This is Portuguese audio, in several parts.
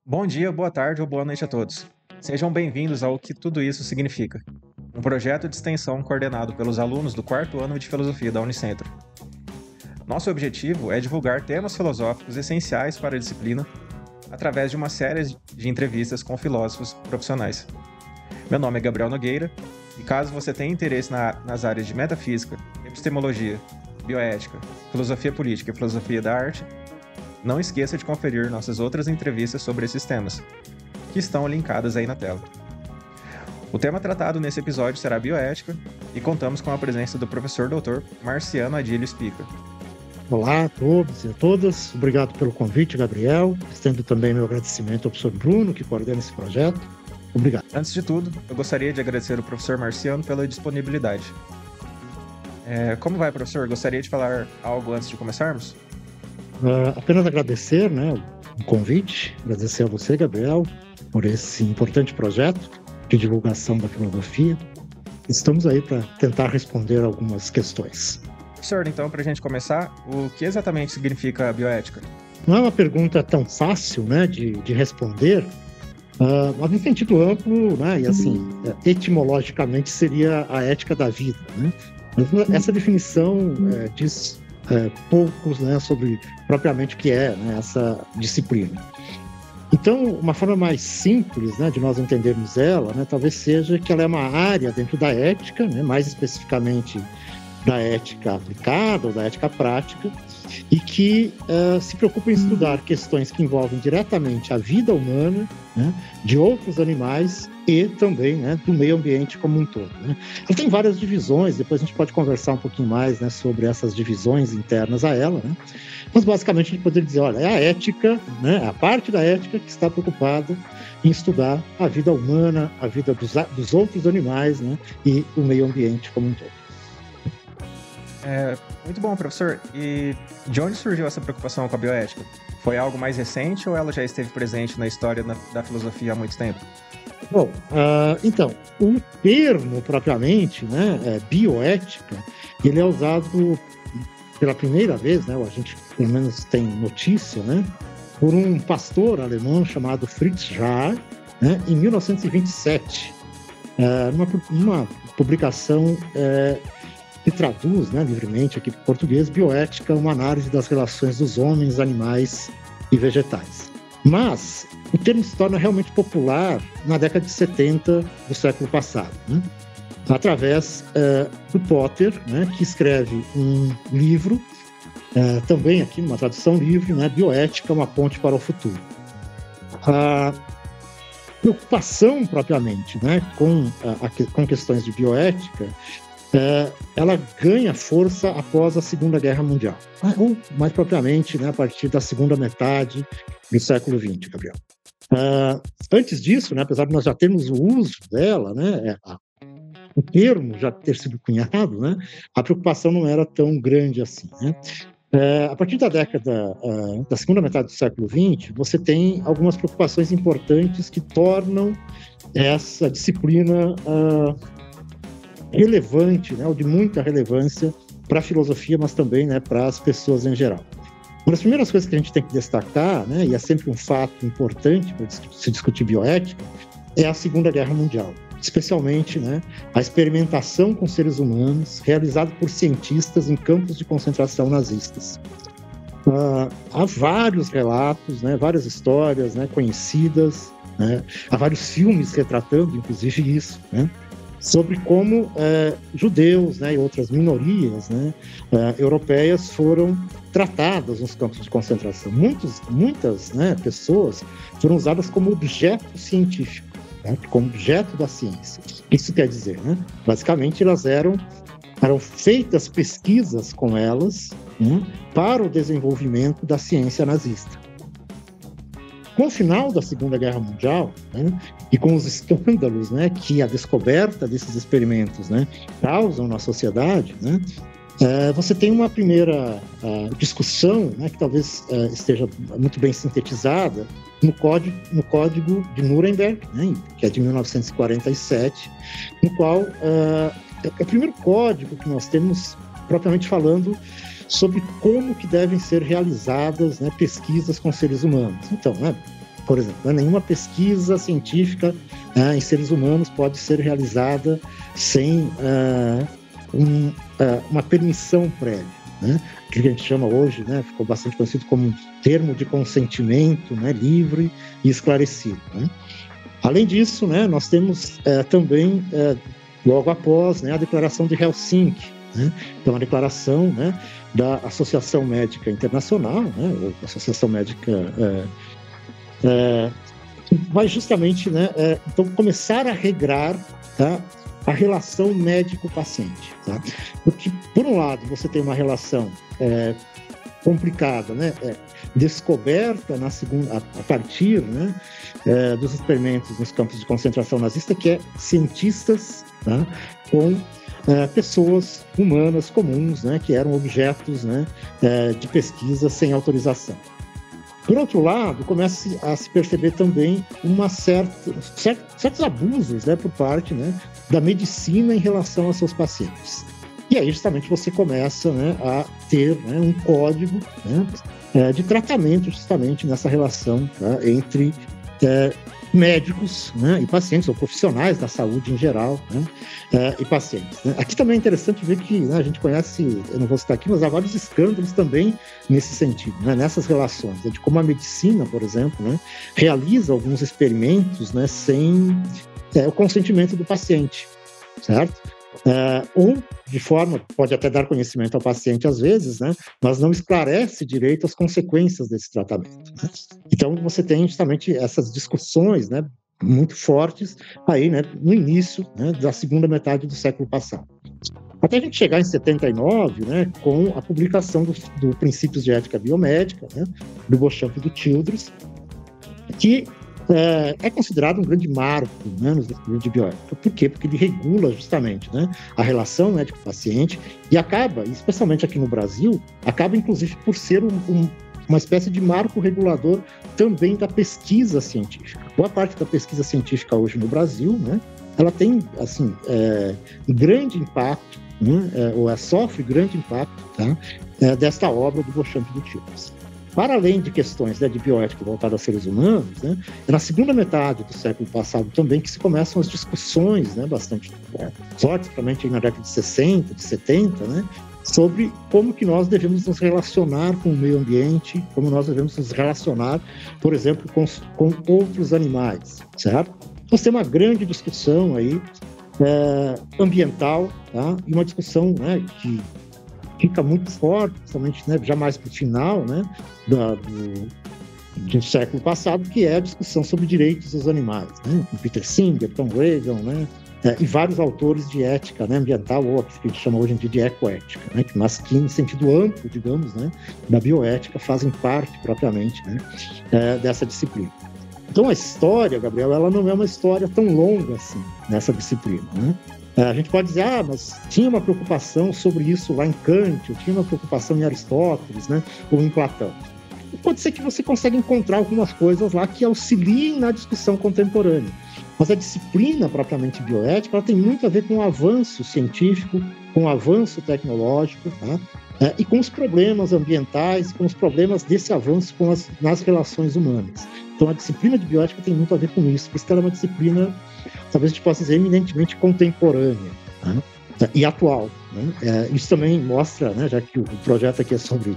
Bom dia, boa tarde ou boa noite a todos. Sejam bem-vindos ao Que Tudo Isso Significa, um projeto de extensão coordenado pelos alunos do quarto ano de Filosofia da Unicentro. Nosso objetivo é divulgar temas filosóficos essenciais para a disciplina através de uma série de entrevistas com filósofos profissionais. Meu nome é Gabriel Nogueira e caso você tenha interesse nas áreas de metafísica, epistemologia, bioética, filosofia política e filosofia da arte, não esqueça de conferir nossas outras entrevistas sobre esses temas, que estão linkadas aí na tela. O tema tratado nesse episódio será bioética e contamos com a presença do professor Dr. Marciano Adílio Spica. Olá a todos e a todas, obrigado pelo convite, Gabriel. Estendo também meu agradecimento ao professor Bruno, que coordena esse projeto. Obrigado. Antes de tudo, eu gostaria de agradecer ao professor Marciano pela disponibilidade. Como vai, professor? Gostaria de falar algo antes de começarmos? Apenas agradecer, o convite, agradecer a você, Gabriel, por esse importante projeto de divulgação da filosofia. Estamos aí para tentar responder algumas questões. Professor, então, para a gente começar, o que exatamente significa bioética? Não é uma pergunta tão fácil, de responder, mas em sentido amplo, e assim, etimologicamente seria a ética da vida, Mas essa definição diz poucos, sobre propriamente o que é, essa disciplina. Então, uma forma mais simples, de nós entendermos ela, talvez seja que ela é uma área dentro da ética, mais especificamente da ética aplicada ou da ética prática, e que se preocupa em estudar questões que envolvem diretamente a vida humana, de outros animais e também do meio ambiente como um todo. Ela tem várias divisões, depois a gente pode conversar um pouquinho mais sobre essas divisões internas a ela, mas basicamente a gente poderia dizer, olha, é a ética, a parte da ética que está preocupada em estudar a vida humana, a vida dos outros animais, e o meio ambiente como um todo. Muito bom, professor. E de onde surgiu essa preocupação com a bioética? Foi algo mais recente ou ela já esteve presente na história da filosofia há muito tempo? Bom, então, o termo propriamente, bioética, ele é usado pela primeira vez, a gente pelo menos tem notícia, por um pastor alemão chamado Fritz Jaar, em 1927, numa publicação que traduz livremente aqui para o português, bioética, uma análise das relações dos homens, animais e vegetais. Mas o termo se torna realmente popular na década de 70 do século passado, através do Potter, que escreve um livro, também aqui numa tradução livre, Bioética, uma ponte para o futuro. A preocupação propriamente com questões de bioética, ela ganha força após a Segunda Guerra Mundial, ou mais propriamente a partir da segunda metade do século XX, Gabriel. Antes disso, apesar de nós já termos o uso dela, o termo já ter sido cunhado, a preocupação não era tão grande assim. A partir da década da segunda metade do século XX, você tem algumas preocupações importantes que tornam essa disciplina relevante, ou de muita relevância para a filosofia, mas também para as pessoas em geral. Uma das primeiras coisas que a gente tem que destacar, e é sempre um fato importante para se discutir bioética, é a Segunda Guerra Mundial, especialmente a experimentação com seres humanos realizada por cientistas em campos de concentração nazistas. Há vários relatos, várias histórias conhecidas, há vários filmes retratando, inclusive, isso, sobre como judeus e outras minorias europeias foram tratadas nos campos de concentração. Muitas pessoas foram usadas como objeto científico, como objeto da ciência. Isso quer dizer, basicamente, elas eram feitas pesquisas com elas para o desenvolvimento da ciência nazista. Com o final da Segunda Guerra Mundial, e com os escândalos que a descoberta desses experimentos causam na sociedade, você tem uma primeira discussão, que talvez esteja muito bem sintetizada no Código de Nuremberg, que é de 1947, no qual é o primeiro código que nós temos, propriamente falando, sobre como que devem ser realizadas pesquisas com seres humanos. Então, por exemplo, né? Nenhuma pesquisa científica em seres humanos pode ser realizada sem uma permissão prévia, né? Que a gente chama hoje, né, ficou bastante conhecido como um termo de consentimento, né, livre e esclarecido, né? Além disso, né, nós temos também, logo após, né, a Declaração de Helsinki, né? Então, a declaração, né, da Associação Médica Internacional, né, ou Associação Médica, vai justamente, né, então, começar a regrar, tá, a relação médico-paciente, tá? Porque, por um lado, você tem uma relação complicada, né, descoberta a partir, né, dos experimentos nos campos de concentração nazista, que é cientistas, tá, com pessoas humanas comuns, né, que eram objetos, né, de pesquisa sem autorização. Por outro lado, começa a se perceber também certos abusos, né, por parte, né, da medicina em relação aos seus pacientes. E aí, justamente, você começa, né, a ter, né, um código, né, de tratamento, justamente, nessa relação, tá, entre médicos, né, e pacientes, ou profissionais da saúde em geral, né, e pacientes, né. Aqui também é interessante ver que, né, a gente conhece, eu não vou citar aqui, mas há vários escândalos também nesse sentido, né, nessas relações, né, de como a medicina, por exemplo, né, realiza alguns experimentos, né, sem o consentimento do paciente, certo? Ou de forma, pode até dar conhecimento ao paciente às vezes, né, mas não esclarece direito as consequências desse tratamento, né? Então, você tem justamente essas discussões, né, muito fortes aí, né, no início, né, da segunda metade do século passado. Até a gente chegar em 79, né, com a publicação do Princípios de Ética Biomédica, né, do Beauchamp e do Childress, que é considerado um grande marco, né, nos estudos de bioética. Por quê? Porque ele regula justamente, né, a relação médico-paciente e acaba, especialmente aqui no Brasil, acaba inclusive por ser uma espécie de marco regulador também da pesquisa científica. Boa parte da pesquisa científica hoje no Brasil, né, ela tem, assim, grande impacto, né, ou sofre grande impacto, tá, desta obra do Beauchamp e do Childress. Para além de questões, né, de bioética voltada a seres humanos, né, é na segunda metade do século passado também que se começam as discussões, né, bastante fortes, principalmente na década de 60, de 70, né, sobre como que nós devemos nos relacionar com o meio ambiente, como nós devemos nos relacionar, por exemplo, com outros animais, certo? Nós temos uma grande discussão aí ambiental, tá? E uma discussão, né, que fica muito forte, principalmente, né, já mais para o final, né, do século passado, que é a discussão sobre direitos dos animais, né, com Peter Singer, Tom Regan, né, e vários autores de ética, né, ambiental, ou que a gente chama hoje em dia de ecoética, né, mas que em sentido amplo, digamos, né, da bioética, fazem parte propriamente, né, dessa disciplina. Então a história, Gabriel, ela não é uma história tão longa assim nessa disciplina, né? A gente pode dizer, mas tinha uma preocupação sobre isso lá em Kant, ou tinha uma preocupação em Aristóteles, né, ou em Platão. E pode ser que você consiga encontrar algumas coisas lá que auxiliem na discussão contemporânea. Mas a disciplina propriamente bioética, ela tem muito a ver com o avanço científico, com o avanço tecnológico, tá? E com os problemas ambientais, com os problemas desse avanço nas relações humanas. Então, a disciplina de bioética tem muito a ver com isso, porque ela é uma disciplina, talvez a gente possa dizer, eminentemente contemporânea, né, e atual, né? Isso também mostra, né, já que o projeto aqui é sobre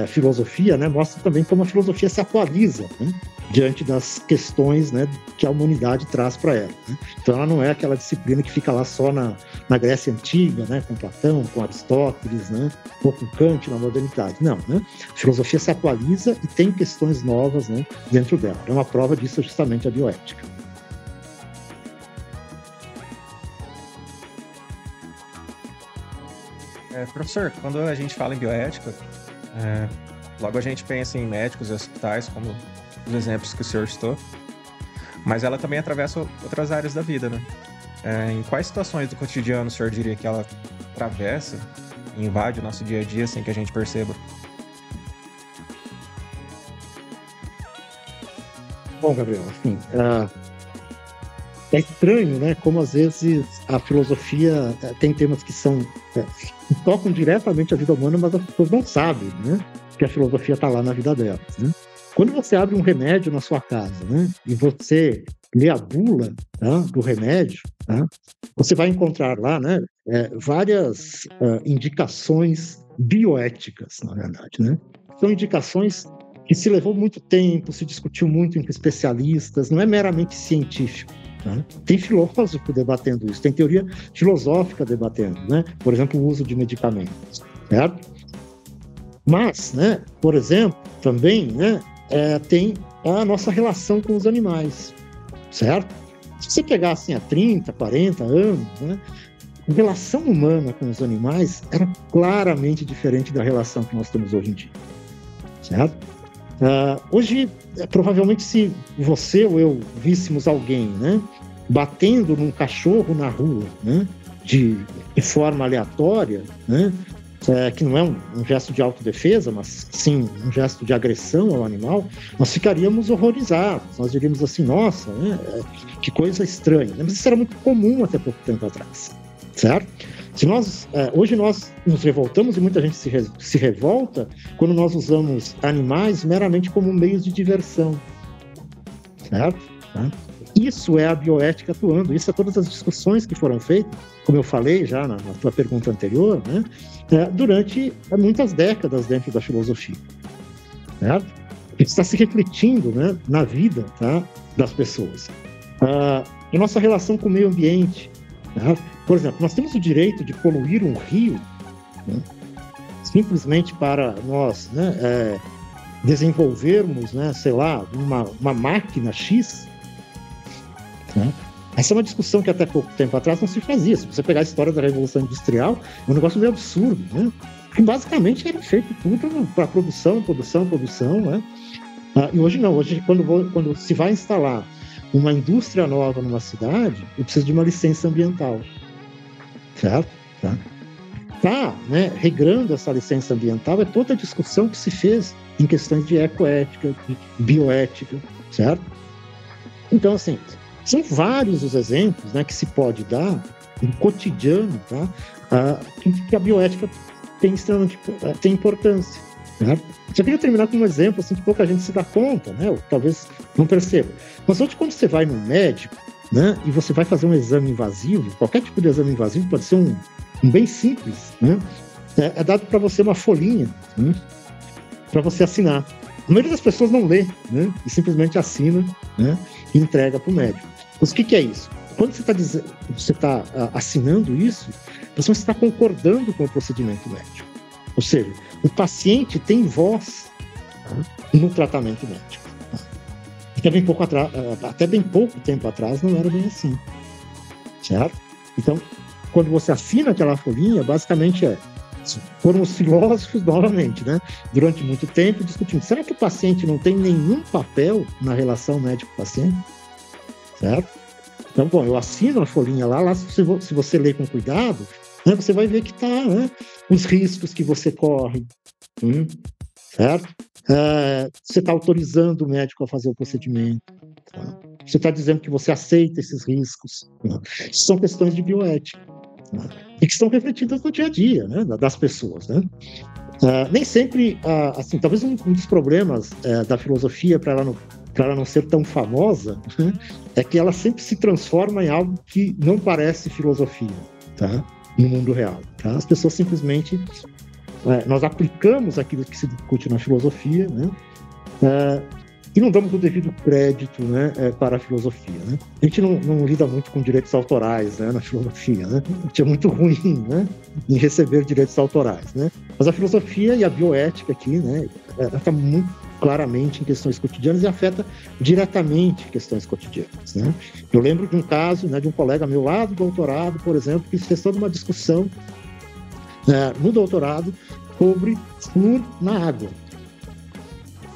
filosofia, né, mostra também como a filosofia se atualiza, né, diante das questões, né, que a humanidade traz para ela, né? Então, ela não é aquela disciplina que fica lá só na Grécia Antiga, né, com Platão, com Aristóteles, né, ou com Kant na modernidade. Não, né? A filosofia se atualiza e tem questões novas, né, dentro dela. É uma prova disso justamente a bioética. Professor, quando a gente fala em bioética, logo a gente pensa em médicos e hospitais, como os exemplos que o senhor citou, mas ela também atravessa outras áreas da vida, né? Em quais situações do cotidiano o senhor diria que ela atravessa e invade o nosso dia a dia sem que a gente perceba? Bom, Gabriel, assim, é estranho, né, como às vezes a filosofia tem temas que tocam diretamente a vida humana, mas as pessoas não sabem, né, que a filosofia está lá na vida delas, né? Quando você abre um remédio na sua casa, né, e você lê a bula, tá, do remédio, tá, você vai encontrar lá, né, várias indicações bioéticas, na verdade, né? São indicações que se levou muito tempo, se discutiu muito entre especialistas, não é meramente científico. Né? Tem filósofo debatendo isso, tem teoria filosófica debatendo, né? Por exemplo, o uso de medicamentos, certo? Mas, né, por exemplo, também, né, tem a nossa relação com os animais, certo? Se você pegar assim há 30, 40 anos, né, a relação humana com os animais era claramente diferente da relação que nós temos hoje em dia, certo? Hoje, provavelmente, se você ou eu víssemos alguém, né, batendo num cachorro na rua, né, de forma aleatória, né, que não é um gesto de autodefesa, mas sim um gesto de agressão ao animal, nós ficaríamos horrorizados, nós diríamos assim, nossa, né, que coisa estranha. Mas isso era muito comum até pouco tempo atrás, certo? Hoje nós nos revoltamos e muita gente se revolta quando nós usamos animais meramente como meios de diversão, certo? Isso é a bioética atuando, isso é todas as discussões que foram feitas, como eu falei já na tua pergunta anterior, né? Durante muitas décadas dentro da filosofia, certo? Isso está se refletindo, né, na vida, tá, das pessoas. A nossa relação com o meio ambiente, tá? Por exemplo, nós temos o direito de poluir um rio, né, simplesmente para nós, né, desenvolvermos, né, sei lá, uma máquina X, né? Essa é uma discussão que até pouco tempo atrás não se fazia. Se você pegar a história da Revolução Industrial, é um negócio meio absurdo, né? Porque basicamente era feito tudo para produção, né? E hoje não. Hoje, quando se vai instalar uma indústria nova numa cidade, eu preciso de uma licença ambiental, certo? Né, regrando essa licença ambiental é toda a discussão que se fez em questões de ecoética, de bioética, certo? Então, assim, são vários os exemplos, né, que se pode dar no cotidiano, tá, que a bioética tem importância. Certo? Só queria terminar com um exemplo assim, que pouca gente se dá conta, né, ou talvez não perceba. Mas hoje, quando você vai no médico, né, e você vai fazer um exame invasivo, qualquer tipo de exame invasivo, pode ser um bem simples, né, é dado para você uma folhinha, né, para você assinar. A maioria das pessoas não lê, né, e simplesmente assina, né, e entrega para o médico. Mas o que é isso? Quando você está assinando isso, você está concordando com o procedimento médico. Ou seja, o paciente tem voz, né, no tratamento médico. Até bem pouco tempo atrás não era bem assim, certo? Então, quando você assina aquela folhinha, basicamente foram os filósofos novamente, né, durante muito tempo discutindo, será que o paciente não tem nenhum papel na relação médico-paciente? Certo? Então, bom, eu assino a folhinha lá se você ler com cuidado, né, você vai ver que tá, né, os riscos que você corre, certo? Você está autorizando o médico a fazer o procedimento, tá? Você está dizendo que você aceita esses riscos, né? Isso são questões de bioética, né, e que estão refletidas no dia a dia, né, das pessoas, né? Nem sempre, assim, talvez um dos problemas da filosofia para ela não ser tão famosa, né, é que ela sempre se transforma em algo que não parece filosofia, tá? No mundo real, tá? As pessoas simplesmente nós aplicamos aquilo que se discute na filosofia, né, e não damos o devido crédito, né, para a filosofia, né? A gente não lida muito com direitos autorais, né, na filosofia, né? A gente é muito ruim, né, em receber direitos autorais, né? Mas a filosofia e a bioética aqui, né, ela está muito claramente em questões cotidianas e afeta diretamente questões cotidianas, né? Eu lembro de um caso, né, de um colega meu lá do doutorado, por exemplo, que fez toda uma discussão no doutorado sobre flúor na água,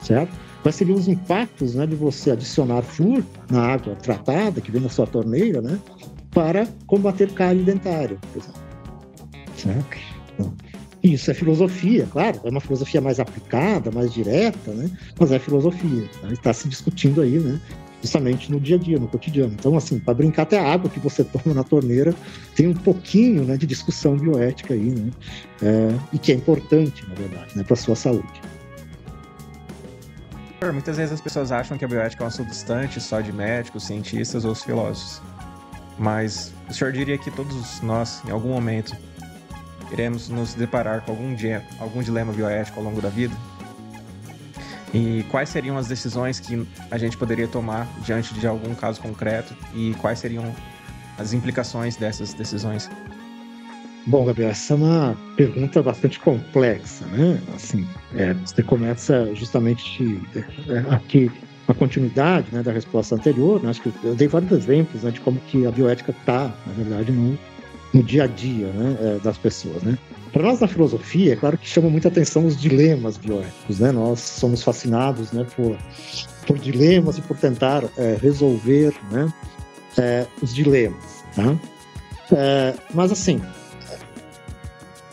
certo? Quais seriam os impactos, né, de você adicionar flúor na água tratada, que vem na sua torneira, né, para combater cárie dentária, por exemplo. Certo? Então, isso é filosofia, claro, é uma filosofia mais aplicada, mais direta, né, mas é filosofia, tá? Está se discutindo aí, né, justamente no dia a dia, no cotidiano. Então, assim, para brincar, até a água que você toma na torneira tem um pouquinho, né, de discussão bioética aí, né, e que é importante, na verdade, né, para a sua saúde. Muitas vezes as pessoas acham que a bioética é um assunto distante só de médicos, cientistas ou filósofos. Mas o senhor diria que todos nós, em algum momento, iremos nos deparar com algum dilema bioético ao longo da vida? E quais seriam as decisões que a gente poderia tomar diante de algum caso concreto? E quais seriam as implicações dessas decisões? Bom, Gabriel, essa é uma pergunta bastante complexa, né? Assim, você começa justamente aqui a continuidade, né, da resposta anterior, né? Acho que eu dei vários exemplos, né, de como que a bioética está, na verdade, no dia a dia, né, das pessoas, né? Para nós na filosofia, é claro que chama muita atenção os dilemas bioéticos, né? Nós somos fascinados, né, por dilemas e por tentar resolver, né, os dilemas, tá? Mas assim,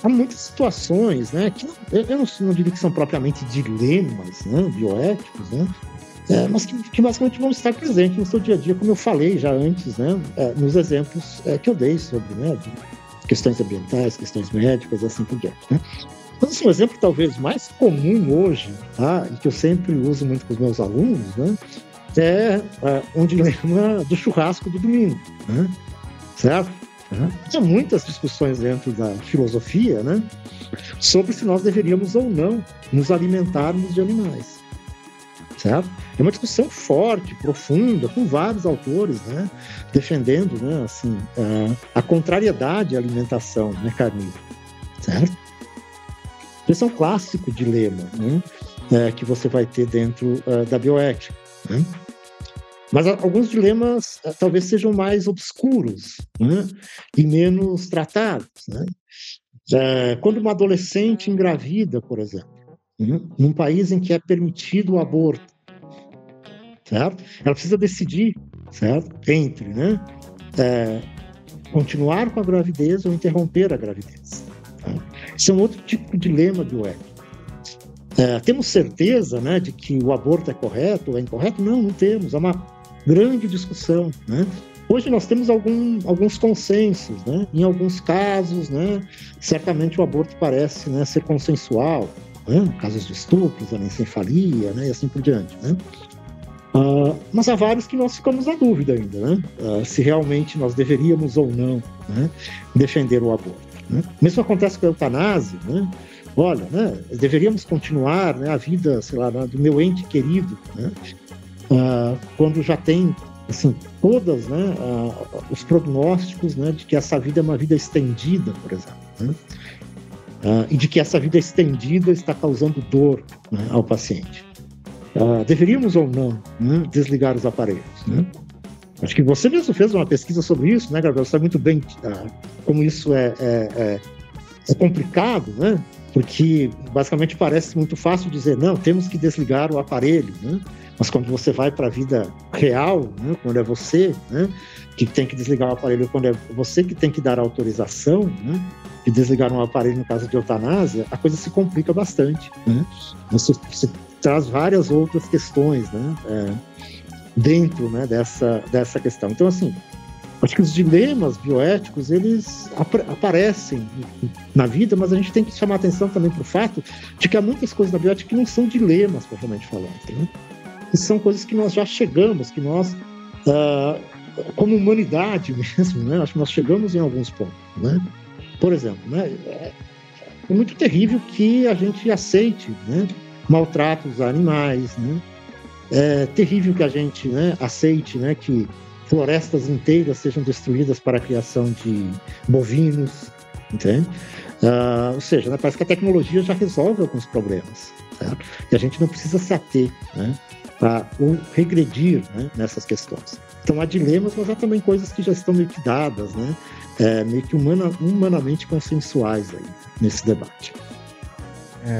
há muitas situações, né, que eu não diria que são propriamente dilemas, né, bioéticos, né, mas que basicamente vão estar presentes no seu dia a dia, como eu falei já antes, né, nos exemplos que eu dei sobre, né, de questões ambientais, questões médicas e assim por diante, né. Mas assim, um exemplo talvez mais comum hoje, tá, e que eu sempre uso muito com os meus alunos, né, é um dilema do churrasco do domingo, né, certo? Há muitas discussões dentro da filosofia, né, sobre se nós deveríamos ou não nos alimentarmos de animais, certo? É uma discussão forte, profunda, com vários autores, né, defendendo, né, assim, a contrariedade à alimentação, né, carnívora, certo? Esse é um clássico dilema, né, que você vai ter dentro da bioética, né? Mas alguns dilemas talvez sejam mais obscuros, né, e menos tratados, né? Quando uma adolescente engravida, por exemplo, num país em que é permitido o aborto, certo? Ela precisa decidir, certo? Entre, né, continuar com a gravidez ou interromper a gravidez. Tá? Isso é um outro tipo de dilema bioético. Temos certeza, né, de que o aborto é correto ou é incorreto? Não temos. É uma grande discussão, né? Hoje nós temos alguns consensos, né? Em alguns casos, né, certamente o aborto parece, né, ser consensual, né? Casos de estupros, anencefalia, né, e assim por diante, né? Mas há vários que nós ficamos na dúvida ainda, né? Se realmente nós deveríamos ou não, né, defender o aborto, né? O mesmo acontece com a eutanásia, né? Olha, né, deveríamos continuar, né, a vida, sei lá, do meu ente querido, né? Quando já tem, assim, todas, né, os prognósticos, né, de que essa vida é uma vida estendida, por exemplo, né? E de que essa vida estendida está causando dor, né, ao paciente. Deveríamos ou não, né, desligar os aparelhos, né? Acho que você mesmo fez uma pesquisa sobre isso, né, Gabriel? Você sabe muito bem como isso é complicado, né? Porque basicamente parece muito fácil dizer, não, temos que desligar o aparelho, né? Mas quando você vai para a vida real, né, quando é você, né, que tem que desligar o aparelho, quando é você que tem que dar a autorização, né, de desligar um aparelho no caso de eutanásia, a coisa se complica bastante, né? Você traz várias outras questões, né, dentro, né, dessa questão. Então, assim, acho que os dilemas bioéticos, eles aparecem na vida, mas a gente tem que chamar atenção também para o fato de que há muitas coisas na bioética que não são dilemas, propriamente falando, né? E são coisas que nós já chegamos, que nós, como humanidade mesmo, né, acho que nós chegamos em alguns pontos, né? Por exemplo, né, é muito terrível que a gente aceite, né, maltratos a animais, né? É terrível que a gente, né, aceite, né, que florestas inteiras sejam destruídas para a criação de bovinos, entende? Ou seja, né, parece que a tecnologia já resolve alguns problemas, certo? E a gente não precisa se ater, né, ou regredir, né, nessas questões. Então há dilemas, mas há também coisas que já estão meio que dadas, né, meio que humanamente consensuais aí nesse debate.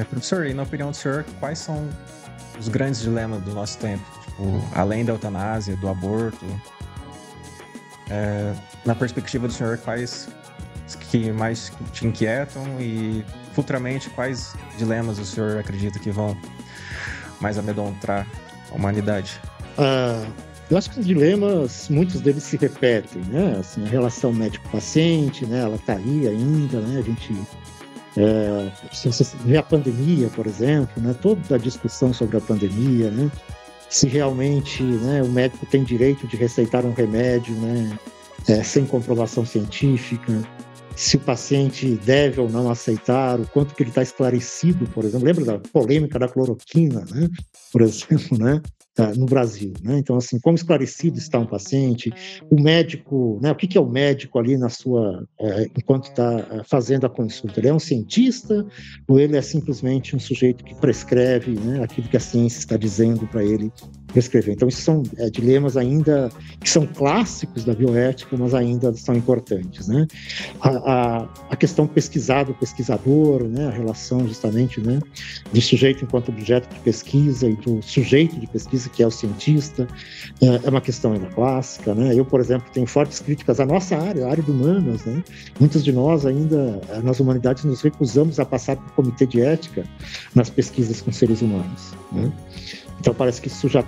Professor, e na opinião do senhor, quais são os grandes dilemas do nosso tempo? Tipo, além da eutanásia, do aborto, na perspectiva do senhor, quais que mais te inquietam e futuramente quais dilemas o senhor acredita que vão mais amedrontar a humanidade? Eu acho que os dilemas, muitos deles se repetem, né? Assim, a relação médico-paciente, né? Ela está aí ainda, né? A gente Se você vê a pandemia, por exemplo, né, toda a discussão sobre a pandemia, né, se realmente, né, o médico tem direito de receitar um remédio, né, sem comprovação científica, se o paciente deve ou não aceitar, o quanto que ele está esclarecido, por exemplo. Lembra da polêmica da cloroquina, né, por exemplo, né, no Brasil, né? Então, assim, como esclarecido está um paciente, o médico, né? O que é o médico ali enquanto está fazendo a consulta? Ele é um cientista ou ele é simplesmente um sujeito que prescreve, né, aquilo que a ciência está dizendo para ele prescrever? Então, isso são dilemas ainda que são clássicos da bioética, mas ainda são importantes, né? A questão pesquisado-pesquisador, né? A relação justamente, né, do sujeito enquanto objeto de pesquisa e do sujeito de pesquisa, que é o cientista, é uma questão ainda clássica, né? Eu, por exemplo, tenho fortes críticas à nossa área, a área de humanas, né? Muitos de nós ainda, nas humanidades, nos recusamos a passar por comitê de ética nas pesquisas com seres humanos, né? Então parece que isso já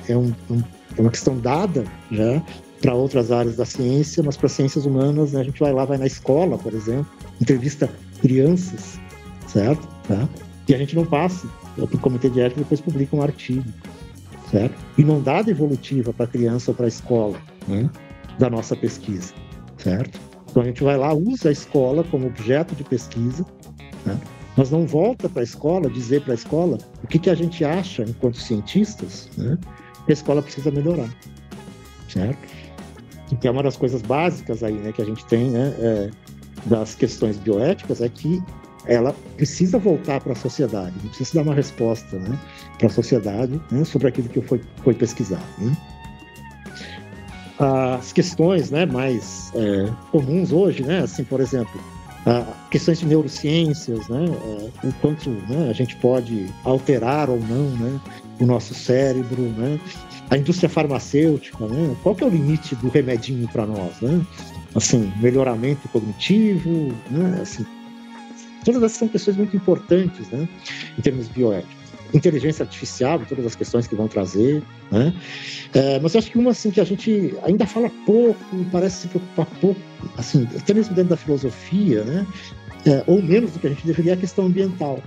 é uma questão dada já para outras áreas da ciência, mas para ciências humanas, né, a gente vai na escola, por exemplo, entrevista crianças, certo? Tá? E a gente não passa para o comitê de ética e depois publica um artigo, certo? E não dá data evolutiva para a criança ou para a escola, né, da nossa pesquisa, certo? Então a gente vai lá, usa a escola como objeto de pesquisa, né, mas não volta para a escola dizer para a escola o que a gente acha enquanto cientistas, né, que a escola precisa melhorar, certo? Que é uma das coisas básicas aí, né, que a gente tem, né, das questões bioéticas, é que ela precisa voltar para a sociedade, precisa dar uma resposta, né, para a sociedade, né, sobre aquilo que foi pesquisado, né? As questões, né, mais comuns hoje, né, assim, por exemplo, questões de neurociências, né, o quanto, né, a gente pode alterar ou não, né, o nosso cérebro, né, a indústria farmacêutica, né, qual que é o limite do remedinho para nós, né, assim, melhoramento cognitivo, né, assim, todas essas são questões muito importantes, né, em termos bioéticos. Inteligência artificial, todas as questões que vão trazer, né? Mas eu acho que uma assim, que a gente ainda fala pouco, parece se preocupar pouco, assim, até mesmo dentro da filosofia, né? Ou menos do que a gente deveria, é a questão ambiental.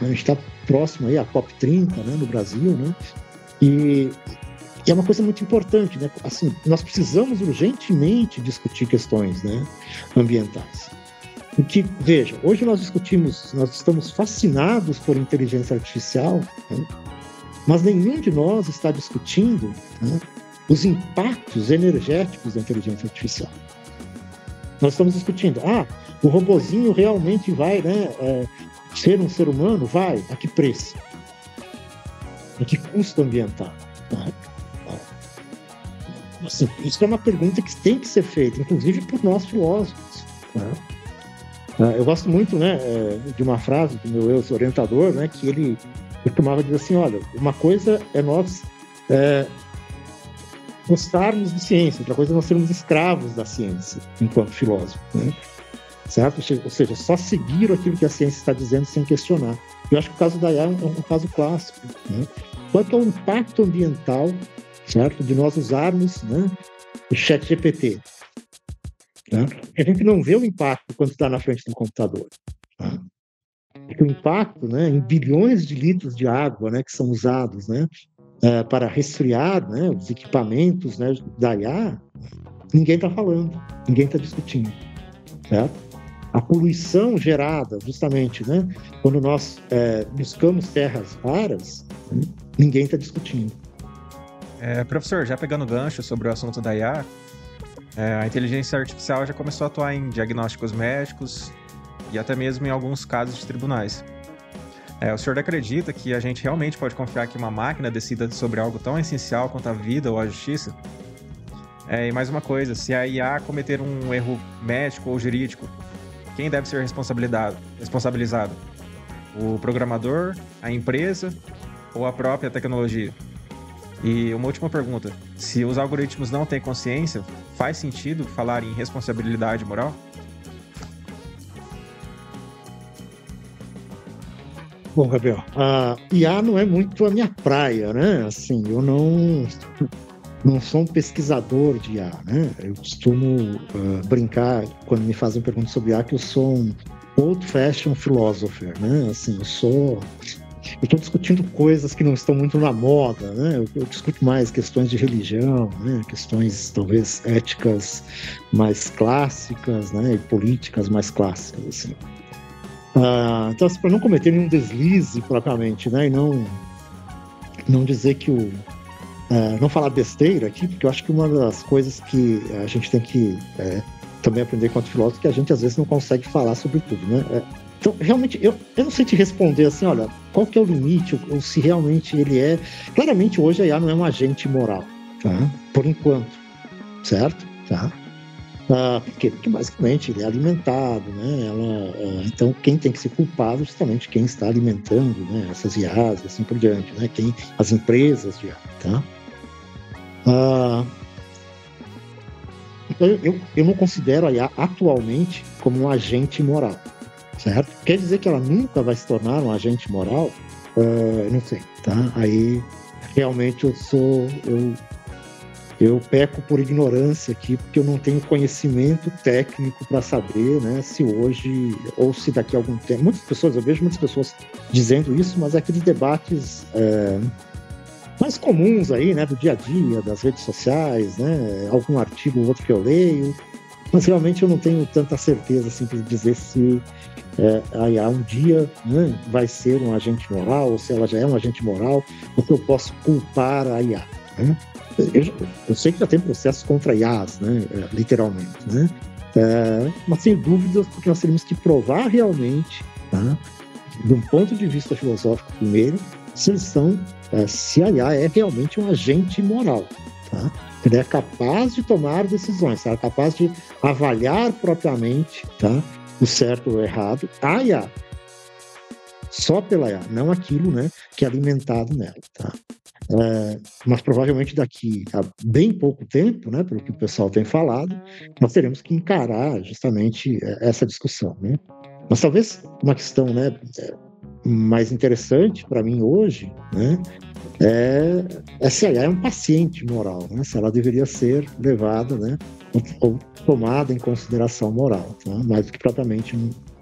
A gente está próximo aí à COP30, né, no Brasil, né? E é uma coisa muito importante, né? Assim, nós precisamos urgentemente discutir questões, né, ambientais. Porque, veja, hoje nós estamos fascinados por inteligência artificial, né? Mas nenhum de nós está discutindo, né, os impactos energéticos da inteligência artificial. Nós estamos discutindo, o robozinho realmente vai, né, ser um ser humano? Vai. A que preço? A que custo ambiental? Assim, isso é uma pergunta que tem que ser feita, inclusive por nós filósofos, né? Eu gosto muito, né, de uma frase do meu ex-orientador, né, que ele costumava dizer assim, olha, uma coisa é nós gostarmos de ciência, outra coisa é nós sermos escravos da ciência, enquanto filósofo, né? Certo? Ou seja, só seguir aquilo que a ciência está dizendo sem questionar. Eu acho que o caso da IA é um caso clássico, né? Qual é o impacto ambiental, certo, de nós usarmos, né, o ChatGPT? Né? A gente não vê o impacto quando está na frente do computador. Né? O impacto, né, em bilhões de litros de água, né, que são usados, né, para resfriar, né, os equipamentos, né, da IA, ninguém está falando, ninguém está discutindo. Certo? A poluição gerada, justamente, né, quando nós buscamos terras raras, ninguém está discutindo. Professor, já pegando gancho sobre o assunto da IA, a inteligência artificial já começou a atuar em diagnósticos médicos e até mesmo em alguns casos de tribunais. O senhor acredita que a gente realmente pode confiar que uma máquina decida sobre algo tão essencial quanto a vida ou a justiça? E mais uma coisa, se a IA cometer um erro médico ou jurídico, quem deve ser responsabilizado? O programador, a empresa ou a própria tecnologia? E uma última pergunta, se os algoritmos não têm consciência, faz sentido falar em responsabilidade moral? Bom, Gabriel, a IA não é muito a minha praia, né? Assim, eu não sou um pesquisador de IA, né? Eu costumo brincar, quando me fazem perguntas sobre IA, que eu sou old-fashioned philosopher, né? Assim, eu estou discutindo coisas que não estão muito na moda, né? Eu discuto mais questões de religião, né? Questões talvez éticas mais clássicas, né? E políticas mais clássicas, assim. Então, para não cometer nenhum deslize propriamente, né? E não dizer que não falar besteira aqui, porque eu acho que uma das coisas que a gente tem que também aprender enquanto filósofo é que a gente às vezes não consegue falar sobre tudo, né? Então, realmente, eu não sei te responder assim, olha, qual que é o limite, ou se realmente ele é... Claramente, hoje a IA não é um agente moral, tá? Por enquanto, certo? Tá? Por quê? Porque, basicamente, ele é alimentado, né? Então, quem tem que ser culpado é justamente quem está alimentando, né, essas IAs e assim por diante, né? As empresas de IA, tá? Eu não considero a IA atualmente como um agente moral. Certo? Quer dizer que ela nunca vai se tornar um agente moral? Não sei, tá? Aí realmente eu peco por ignorância aqui, porque eu não tenho conhecimento técnico para saber, né, se hoje ou se daqui a algum tempo. Eu vejo muitas pessoas dizendo isso, mas é aqueles debates mais comuns aí, né, do dia a dia, das redes sociais, né, algum artigo ou outro que eu leio, mas realmente eu não tenho tanta certeza assim para dizer se a IA um dia, né, vai ser um agente moral, ou se ela já é um agente moral, ou que eu posso culpar a IA. Né? Eu sei que já tem processos contra IAs, né, literalmente, né? Mas sem dúvidas, porque nós teríamos que provar realmente, tá, de um ponto de vista filosófico primeiro, se a IA é realmente um agente moral. Tá? Ele é capaz de tomar decisões, é capaz de avaliar propriamente, tá, o certo ou o errado, a IA. Só pela IA, não aquilo, né, que é alimentado nela. Tá? Mas provavelmente daqui a bem pouco tempo, né, pelo que o pessoal tem falado, nós teremos que encarar justamente essa discussão. Né? Mas talvez uma questão, né, mais interessante para mim hoje, né, se a IA é um paciente moral, né, se ela deveria ser levada, né, ou tomada em consideração moral, tá? Mais do que propriamente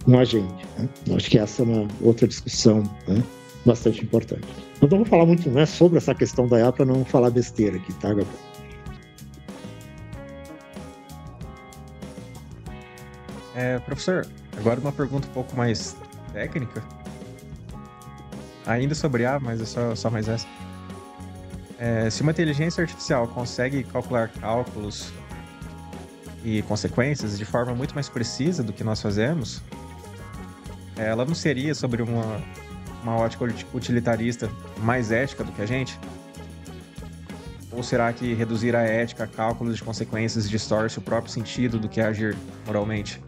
um agente. Né? Eu acho que essa é uma outra discussão, né, bastante importante. Eu não vou falar muito, né, sobre essa questão da IA para não falar besteira aqui, tá, Gabriel? Professor, agora uma pergunta um pouco mais técnica. Ainda sobre IA, mas é só mais essa. Se uma inteligência artificial consegue calcular cálculos e consequências de forma muito mais precisa do que nós fazemos, ela não seria, sobre uma ótica utilitarista, mais ética do que a gente? Ou será que reduzir a ética a cálculos de consequências distorce o próprio sentido do que é agir moralmente?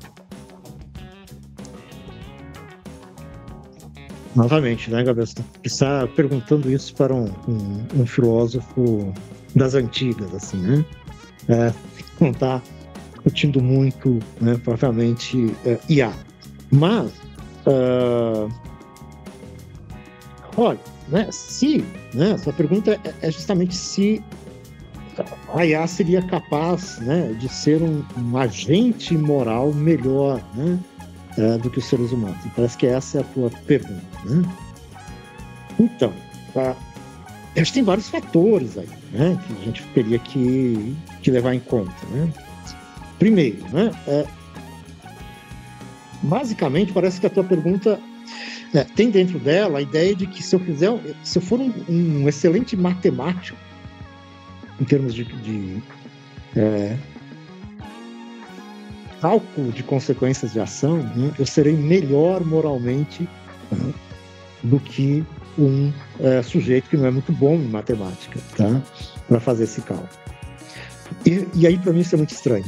Novamente, né, Gabriel? Você está perguntando isso para um filósofo das antigas, assim, né? Não está discutindo muito, né, propriamente IA. Mas, olha, né, essa pergunta é justamente se a IA seria capaz, né, de ser um agente moral melhor, né, do que os seres humanos. E parece que essa é a tua pergunta. Né? Então, acho que tem vários fatores aí, né, que a gente teria que levar em conta. Né? Primeiro, né, basicamente, parece que a tua pergunta tem dentro dela a ideia de que se eu for um excelente matemático, em termos de cálculo de consequências de ação, né, eu serei melhor moralmente, né, do que um sujeito que não é muito bom em matemática, tá, para fazer esse cálculo. E aí, para mim, isso é muito estranho.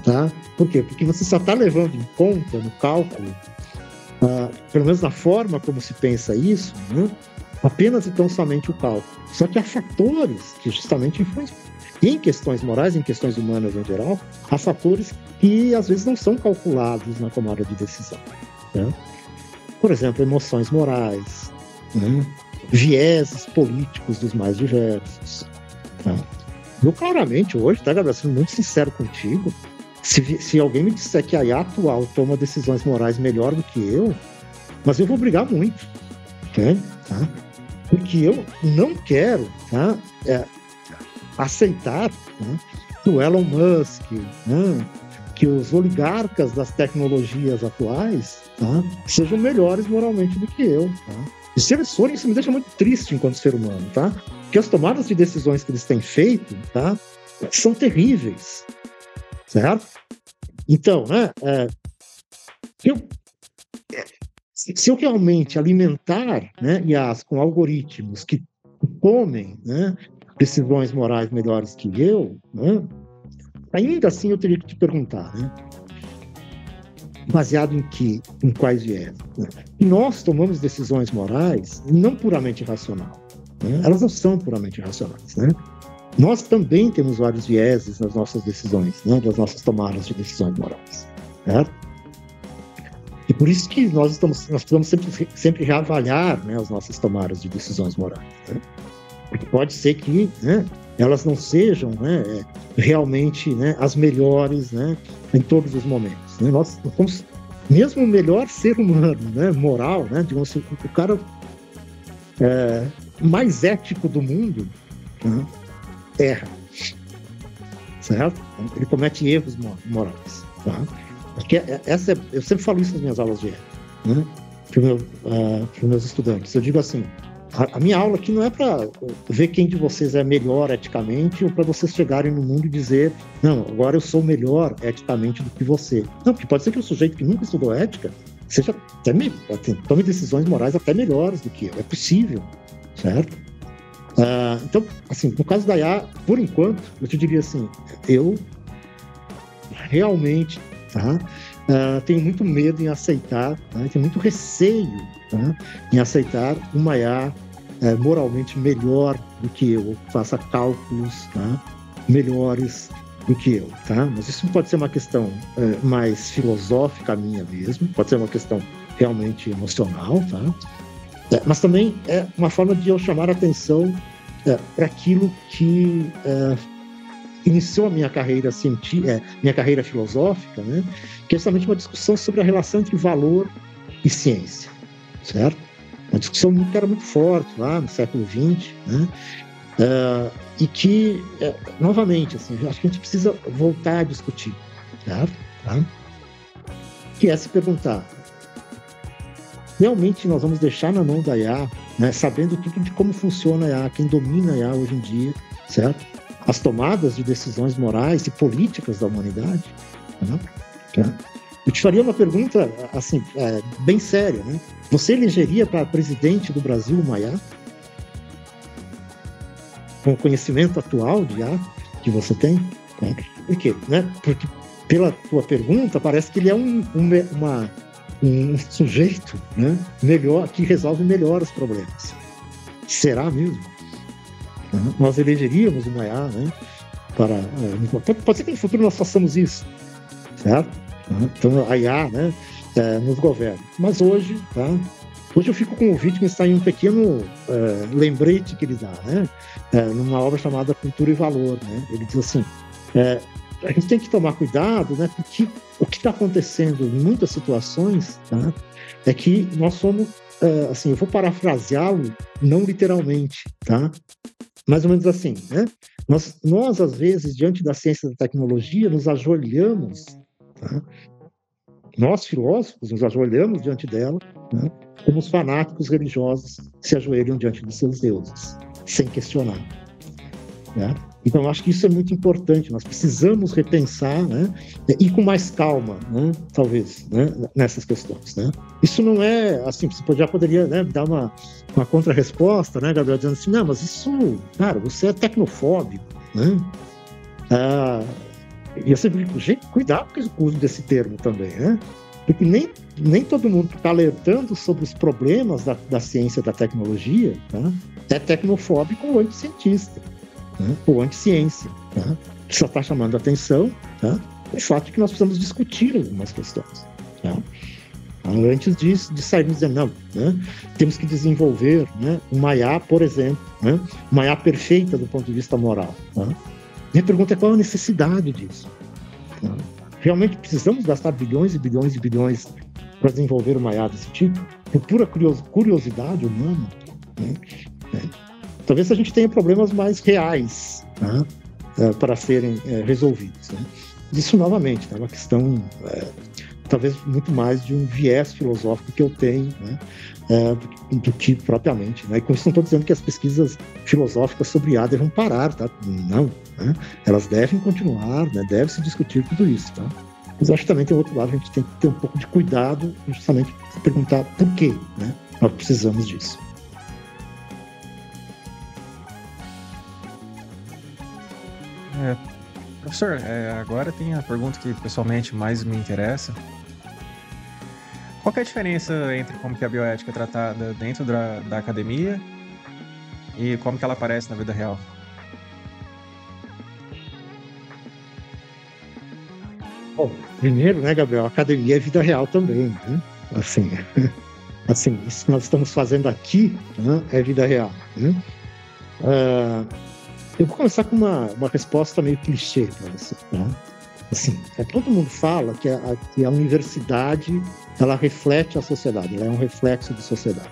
Tá? Por quê? Porque você só está levando em conta no cálculo, pelo menos na forma como se pensa isso, né, apenas e tão somente o cálculo. Só que há fatores que justamente influenciam. E em questões morais, em questões humanas em geral, há fatores que às vezes não são calculados na tomada de decisão. Né? Por exemplo, emoções morais, né? Vieses políticos dos mais diversos. Tá? Eu claramente hoje, tá, Gabriel, sendo muito sincero contigo, Se alguém me disser que a IA atual toma decisões morais melhor do que eu, mas eu vou brigar muito, okay? Tá? Porque eu não quero, tá? Aceitar, né, que o Elon Musk, né, que os oligarcas das tecnologias atuais, tá, sejam melhores moralmente do que eu. Tá? E se eles forem, isso me deixa muito triste enquanto ser humano, tá? Porque as tomadas de decisões que eles têm feito, tá, são terríveis, certo? Então, né, se eu realmente alimentar, né, IAs com algoritmos que tomem, né, decisões morais melhores que eu, né, ainda assim eu teria que te perguntar, né, baseado em que, em quais viés? Né? E nós tomamos decisões morais não puramente racional, né? Elas não são puramente racionais, né? Nós também temos vários vieses nas nossas decisões, né, das nossas tomadas de decisões morais, certo? E por isso que nós precisamos sempre reavaliar, né, as nossas tomadas de decisões morais, né? Porque pode ser que, né, elas não sejam, né, realmente, né, as melhores, né, em todos os momentos. Né? Nós somos mesmo o melhor ser humano, né, moral, né, digamos assim, o cara mais ético do mundo, né, erra, certo? Ele comete erros morais. Tá? Porque eu sempre falo isso nas minhas aulas de ética, né, para os meus estudantes. Eu digo assim, a minha aula aqui não é para ver quem de vocês é melhor eticamente ou para vocês chegarem no mundo e dizer, não, agora eu sou melhor eticamente do que você. Não, porque pode ser que o sujeito que nunca estudou ética seja tome decisões morais até melhores do que eu. É possível, certo? Então, assim, no caso da IA, por enquanto, eu te diria assim, eu realmente, tá, tenho muito medo em aceitar, tá, tenho muito receio, tá, em aceitar uma IA moralmente melhor do que eu, faça cálculos, tá, melhores do que eu, tá? Mas isso pode ser uma questão mais filosófica minha mesmo, pode ser uma questão realmente emocional, tá? Mas também é uma forma de eu chamar a atenção para aquilo que iniciou a minha carreira científica, minha carreira filosófica, né? Que é justamente uma discussão sobre a relação entre valor e ciência, certo? Uma discussão que era muito forte lá no século XX, né? E que, novamente, assim, acho que a gente precisa voltar a discutir, certo? Tá? Que é se perguntar, realmente nós vamos deixar na mão da IA, né, sabendo tudo de como funciona a IA, quem domina a IA hoje em dia, certo? As tomadas de decisões morais e políticas da humanidade, né? Eu te faria uma pergunta, assim, bem séria, né? Você elegeria para presidente do Brasil uma IA? Com o conhecimento atual de IA que você tem? Né? Por quê? Né? Porque, pela tua pergunta, parece que ele é um sujeito, né, melhor, que resolve melhor os problemas. Será mesmo? Nós elegeríamos uma IA, né, pode ser que no futuro nós façamos isso, certo? Então a IA, né, nos governa. Mas hoje, tá? Hoje eu fico com o Wittgenstein em um pequeno lembrete que ele dá, né, numa obra chamada Cultura e Valor, né? Ele diz assim, a gente tem que tomar cuidado, né, porque o que está acontecendo em muitas situações, tá, é que nós somos, assim, eu vou parafraseá-lo não literalmente, tá, mais ou menos assim, né, nós às vezes, diante da ciência e da tecnologia, nos ajoelhamos, tá, nós filósofos nos ajoelhamos diante dela, né, como os fanáticos religiosos se ajoelham diante de seus deuses, sem questionar, né? Então, eu acho que isso é muito importante. Nós precisamos repensar, né, e com mais calma, né, talvez, né, nessas questões. Né? Isso não é assim, você já poderia, né, dar uma contra-resposta, né, Gabriel, dizendo assim, não, mas isso, cara, você é tecnofóbico. Né? E eu sempre digo, gente, cuidado com o uso desse termo também, né? Porque nem todo mundo que está alertando sobre os problemas da ciência e da tecnologia, tá, é tecnofóbico ou anticientista. Né, ou anti-ciência, tá? Só está chamando a atenção, tá? O fato de que nós precisamos discutir algumas questões, tá? Antes de sairmos dizendo, não, né? Temos que desenvolver, né, uma IA, por exemplo, né? Uma IA perfeita do ponto de vista moral, tá? Minha pergunta é qual a necessidade disso, tá? Realmente precisamos gastar bilhões e bilhões e bilhões para desenvolver uma IA desse tipo? Por pura curiosidade humana? Né? Talvez a gente tenha problemas mais reais, né? Para serem resolvidos. Né? Isso, novamente, é uma questão, talvez muito mais de um viés filosófico que eu tenho, né? Do que propriamente. Né? E com isso não estou dizendo que as pesquisas filosóficas sobre IA devem parar, tá? Não. Né? Elas devem continuar, né? Deve-se discutir tudo isso. Tá? Mas acho que também tem outro lado, a gente tem que ter um pouco de cuidado, justamente se perguntar por quê, né? Nós precisamos disso. Professor, agora tem a pergunta que pessoalmente mais me interessa. Qual que é a diferença entre como que a bioética é tratada dentro da academia e como que ela aparece na vida real? Bom, primeiro, né, Gabriel, a academia é vida real também, né? Assim, isso que nós estamos fazendo aqui, né, é vida real, né? Eu vou começar com uma resposta meio clichê para você, né? Assim, todo mundo fala que a universidade, ela reflete a sociedade, ela é um reflexo da sociedade.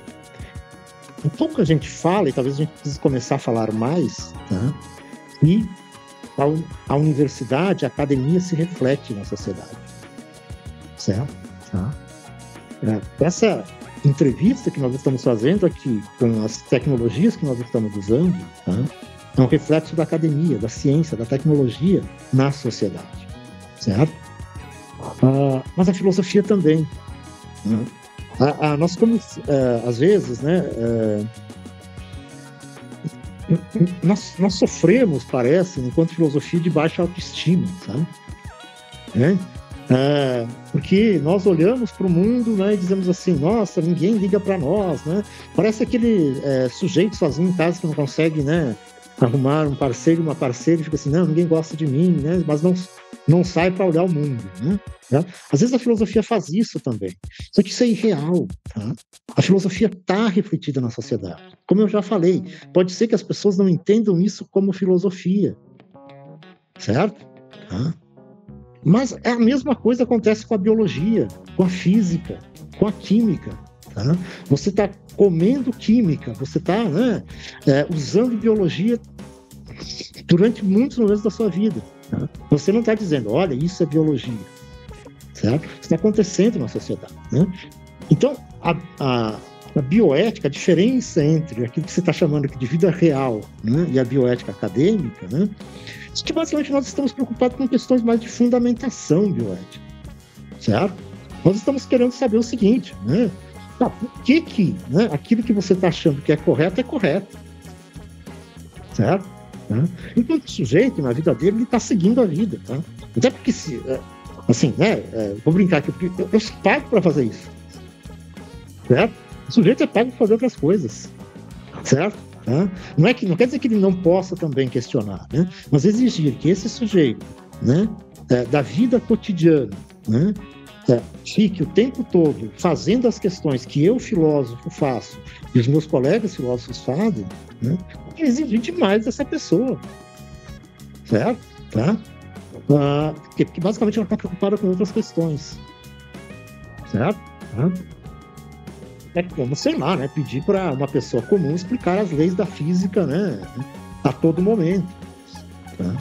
Um pouco a gente fala, e talvez a gente precise começar a falar mais, tá? E a universidade, a academia se reflete na sociedade, certo? Tá? Essa entrevista que nós estamos fazendo aqui, com as tecnologias que nós estamos usando, tá? É um reflexo da academia, da ciência, da tecnologia na sociedade, certo? Mas a filosofia também. Né? Nós ficamos, às vezes, né? Nós sofremos, parece, enquanto filosofia, de baixa autoestima, sabe? Porque nós olhamos para o mundo, né, e dizemos assim, nossa, ninguém liga para nós, né? Parece aquele sujeito sozinho em casa que não consegue, né, arrumar um parceiro, uma parceira, e fica assim, não, ninguém gosta de mim, né? Mas não sai para olhar o mundo, né? Às vezes a filosofia faz isso também, só que isso é irreal, tá? A filosofia está refletida na sociedade. Como eu já falei, pode ser que as pessoas não entendam isso como filosofia, certo? Tá? Mas a mesma coisa acontece com a biologia, com a física, com a química. Tá? Você está comendo química, você está, né, usando biologia durante muitos momentos da sua vida. Tá? Você não está dizendo, olha, isso é biologia. Certo? Isso está acontecendo na sociedade. Né? Então, a bioética, a diferença entre aquilo que você está chamando aqui de vida real, né, e a bioética acadêmica, né, é que basicamente nós estamos preocupados com questões mais de fundamentação bioética. Certo? Nós estamos querendo saber o seguinte, né? Por que né, aquilo que você está achando que é correto, certo? Né? Enquanto o sujeito, na vida dele, ele está seguindo a vida, tá? Até porque, assim, né, vou brincar aqui, porque eu sou pago para fazer isso, certo? O sujeito é pago para fazer outras coisas, certo? Tá? Não quer dizer que ele não possa também questionar, né? Mas exigir que esse sujeito, né, da vida cotidiana, né, fique o tempo todo fazendo as questões que eu, filósofo, faço e os meus colegas filósofos fazem, né, é exigir demais dessa pessoa, certo? Tá? Porque basicamente ela está preocupada com outras questões, certo? Tá? É como, sei lá, né, pedir para uma pessoa comum explicar as leis da física, né, a todo momento. Tá?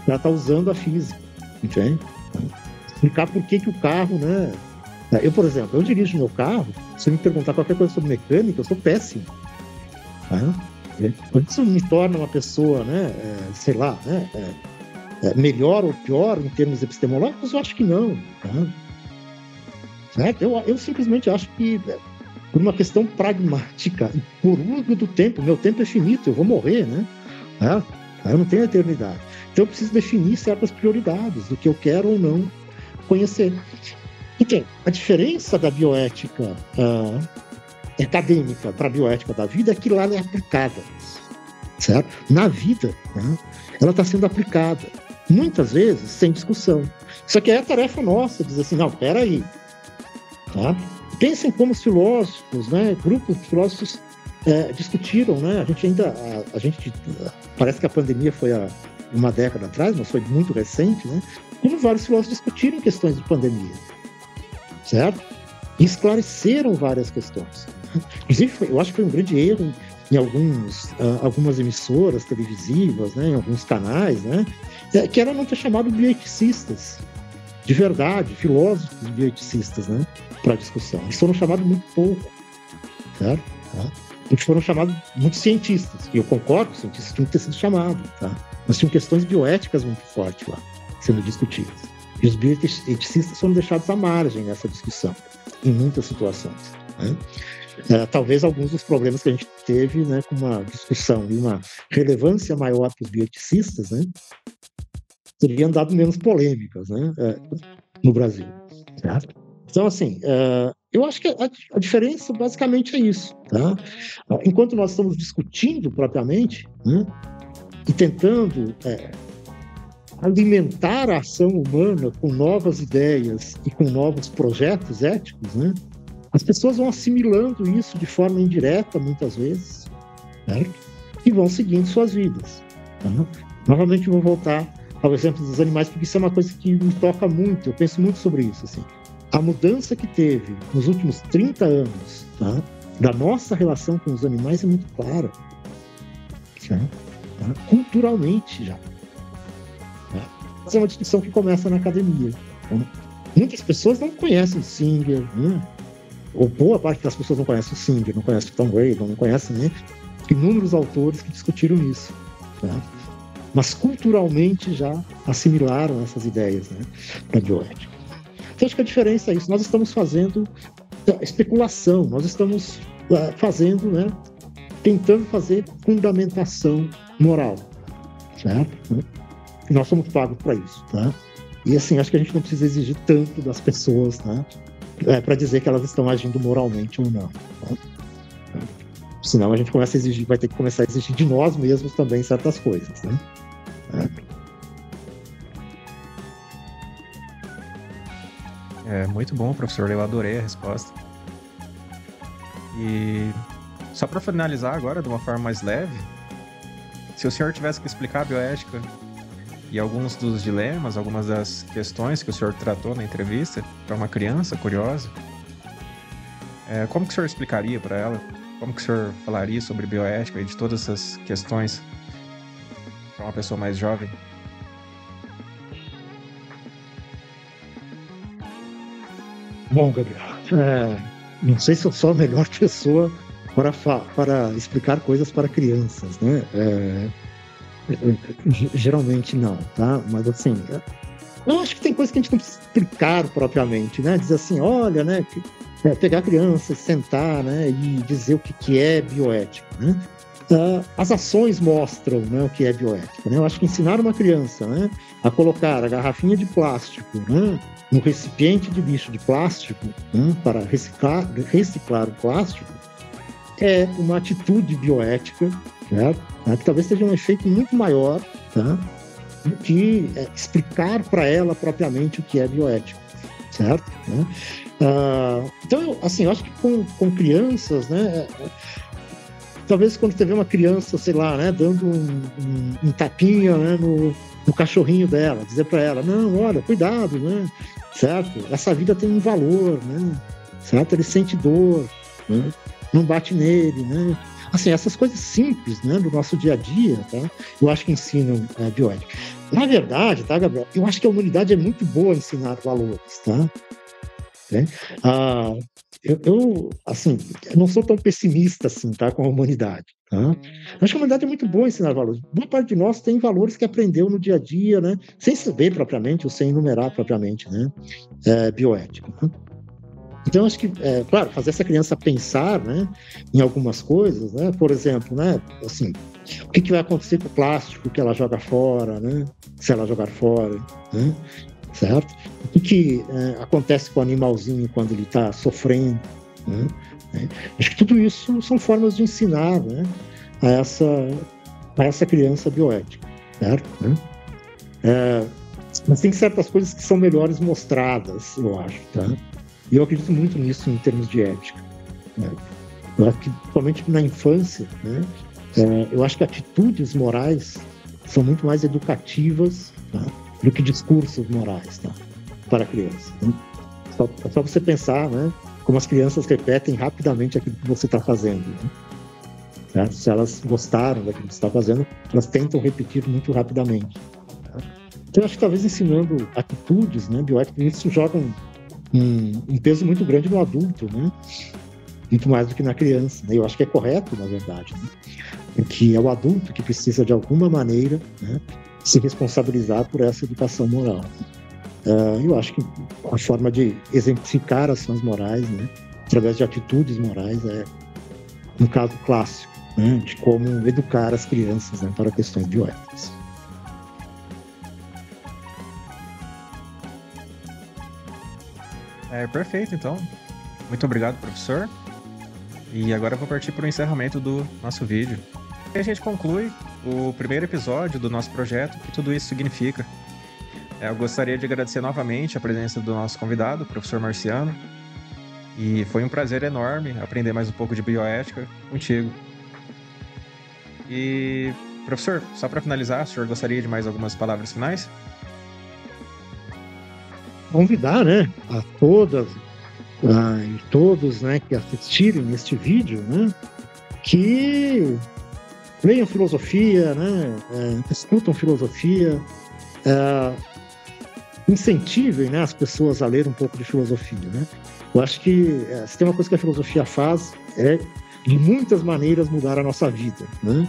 Ela está usando a física, entende? Explicar por que o carro, né? Eu, por exemplo, eu dirijo meu carro, se me perguntar qualquer coisa sobre mecânica, eu sou péssimo. Tá? Isso me torna uma pessoa, né, sei lá, né, melhor ou pior em termos epistemológicos? Eu acho que não. Tá? Certo? Eu simplesmente acho que, por uma questão pragmática, por uso do tempo, meu tempo é finito, eu vou morrer, né? Tá? Eu não tenho eternidade. Então eu preciso definir certas prioridades do que eu quero ou não conhecer. Então, a diferença da bioética acadêmica para a bioética da vida é que lá ela é aplicada, certo? Na vida, né, ela está sendo aplicada, muitas vezes sem discussão. Isso aqui é a tarefa nossa, dizer assim, não, peraí, tá? Pensem como os filósofos, né, grupos de filósofos discutiram, né? A gente parece que a pandemia foi uma década atrás, mas foi muito recente, né? como vários filósofos discutiram questões de pandemia, certo? E esclareceram várias questões. Inclusive, eu acho que foi um grande erro em algumas emissoras televisivas, né, em alguns canais, né, que era não ter chamado bioeticistas, de verdade, filósofos bioeticistas, né, para a discussão. Eles foram chamados muito pouco, certo? Eles foram chamados muitos cientistas, e eu concordo, os cientistas tinham que ter sido chamados, tá? Mas tinham questões bioéticas muito fortes lá, sendo discutidas. E os bioeticistas foram deixados à margem nessa discussão, em muitas situações, né? Talvez alguns dos problemas que a gente teve, né, com uma discussão e uma relevância maior para os bioeticistas, né, teriam dado menos polêmicas, né, no Brasil. Certo? Então, assim, eu acho que a diferença basicamente é isso. Tá? Enquanto nós estamos discutindo propriamente, né, e tentando alimentar a ação humana com novas ideias e com novos projetos éticos, né, as pessoas vão assimilando isso de forma indireta, muitas vezes, certo? E vão seguindo suas vidas. Tá? Novamente, vou voltar ao exemplo dos animais, porque isso é uma coisa que me toca muito, eu penso muito sobre isso. Assim. A mudança que teve nos últimos 30 anos, tá, da nossa relação com os animais é muito clara. Certo? Tá? Culturalmente já. Tá? Essa é uma discussão que começa na academia. Tá? Muitas pessoas não conhecem Singer, né? Ou boa parte das pessoas não conhece o Singer, não conhece o Tom Graydon, não conhece, né, inúmeros autores que discutiram isso. Tá? Mas culturalmente já assimilaram essas ideias, né, da bioética. Então, acho que a diferença é isso. Nós estamos fazendo especulação, nós estamos fazendo, né, tentando fazer fundamentação moral, certo? E nós somos pagos para isso. Tá? E assim, acho que a gente não precisa exigir tanto das pessoas, né, para dizer que elas estão agindo moralmente ou não. Tá? Senão a gente começa a exigir, vai ter que começar a exigir de nós mesmos também certas coisas. Né? Muito bom, professor. Eu adorei a resposta. E só para finalizar agora, de uma forma mais leve, se o senhor tivesse que explicar a bioética e alguns dos dilemas, algumas das questões que o senhor tratou na entrevista para uma criança curiosa, como que o senhor explicaria para ela? Como que o senhor falaria sobre bioética e de todas essas questões para uma pessoa mais jovem? Bom, Gabriel, não sei se eu sou a melhor pessoa para explicar coisas para crianças, né? Geralmente não, tá? Mas assim, eu acho que tem coisas que a gente não precisa explicar propriamente, né? Dizer assim, olha, né? Pegar a criança, sentar, né? E dizer o que é bioética, né? As ações mostram, né, o que é bioética, né? Eu acho que ensinar uma criança, né, a colocar a garrafinha de plástico, né, no recipiente de lixo de plástico, né, para reciclar o plástico é uma atitude bioética, certo? Que talvez tenha um efeito muito maior, tá, do que explicar para ela propriamente o que é bioético, certo? Né? Então, assim, eu acho que com crianças, né, talvez quando você vê uma criança, sei lá, né, dando um tapinha, né, no cachorrinho dela, dizer para ela, não, olha, cuidado, né, certo? Essa vida tem um valor, né, certo? Ele sente dor, né? Não bate nele, né? Assim, essas coisas simples, né, do nosso dia a dia, tá? Eu acho que ensinam bioética. Na verdade, tá, Gabriel? Eu acho que a humanidade é muito boa em ensinar valores, tá? Assim, eu não sou tão pessimista assim, tá, com a humanidade. Tá? Acho que a humanidade é muito boa em ensinar valores. Boa parte de nós tem valores que aprendeu no dia a dia, né, sem saber propriamente ou sem enumerar propriamente, né, bioética. Né? Então, acho que, claro, fazer essa criança pensar, né, em algumas coisas, né, por exemplo, né, assim, o que vai acontecer com o plástico que ela joga fora, né, se ela jogar fora, né, certo? O que acontece com o animalzinho quando ele está sofrendo, né? Acho que tudo isso são formas de ensinar, né, a essa criança bioética, certo? Mas tem certas coisas que são melhores mostradas, eu acho, tá? E eu acredito muito nisso em termos de ética, né? Eu acho que, principalmente na infância, né, eu acho que atitudes morais são muito mais educativas, tá, do que discursos morais, tá? Para a criança. Né? Só você pensar, né? Como as crianças repetem rapidamente aquilo que você está fazendo. Né? Certo? Se elas gostaram daquilo que você está fazendo, elas tentam repetir muito rapidamente. Tá? Então, eu acho que talvez ensinando atitudes, né, bioéticas, isso joga um peso muito grande no adulto, né? Muito mais do que na criança. Né? Eu acho que é correto, na verdade, né? Que é o adulto que precisa, de alguma maneira, né, se responsabilizar por essa educação moral. Eu acho que a forma de exemplificar ações morais, né, através de atitudes morais, é um caso clássico, né, de como educar as crianças, né, para questões bioéticas. Perfeito, então. Muito obrigado, professor. E agora eu vou partir para o encerramento do nosso vídeo. E a gente conclui o primeiro episódio do nosso projeto, o que tudo isso significa. Eu gostaria de agradecer novamente a presença do nosso convidado, o professor Marciano. E foi um prazer enorme aprender mais um pouco de bioética contigo. E, professor, só para finalizar, o senhor gostaria de mais algumas palavras finais? Convidar, né, a todas e todos, né, que assistirem este vídeo, né, que leiam filosofia, né, escutam filosofia, incentivem, né, as pessoas a ler um pouco de filosofia, né? Eu acho que se tem uma coisa que a filosofia faz é, de muitas maneiras, mudar a nossa vida, né?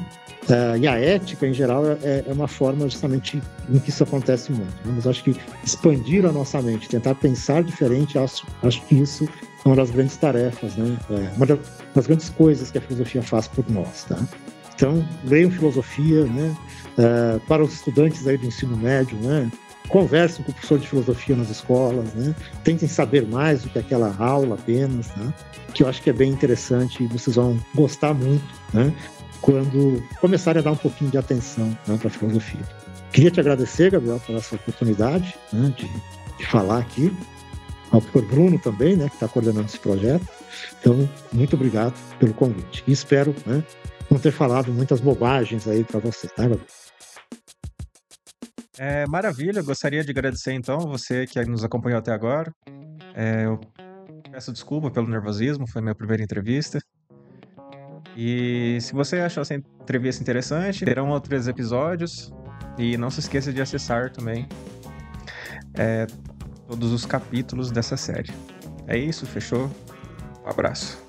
E a ética, em geral, é uma forma justamente em que isso acontece muito. Né? Mas acho que expandir a nossa mente, tentar pensar diferente, acho que isso é uma das grandes tarefas, né? Uma das grandes coisas que a filosofia faz por nós, tá? Então, leiam filosofia, né? Para os estudantes aí do ensino médio, né? Conversem com o professor de filosofia nas escolas, né? Tentem saber mais do que aquela aula apenas, né? Que eu acho que é bem interessante e vocês vão gostar muito, né? Quando começarem a dar um pouquinho de atenção, né, para a filosofia. Queria te agradecer, Gabriel, por essa oportunidade, né, de falar aqui. Ao professor Bruno também, né, que está coordenando esse projeto. Então, muito obrigado pelo convite. E espero, né, não ter falado muitas bobagens aí para você, tá, Gabriel? Maravilha, gostaria de agradecer então você que nos acompanhou até agora. Eu peço desculpa pelo nervosismo, foi minha primeira entrevista. E se você achou essa entrevista interessante, terão outros episódios. E não se esqueça de acessar também todos os capítulos dessa série. É isso, fechou? Um abraço.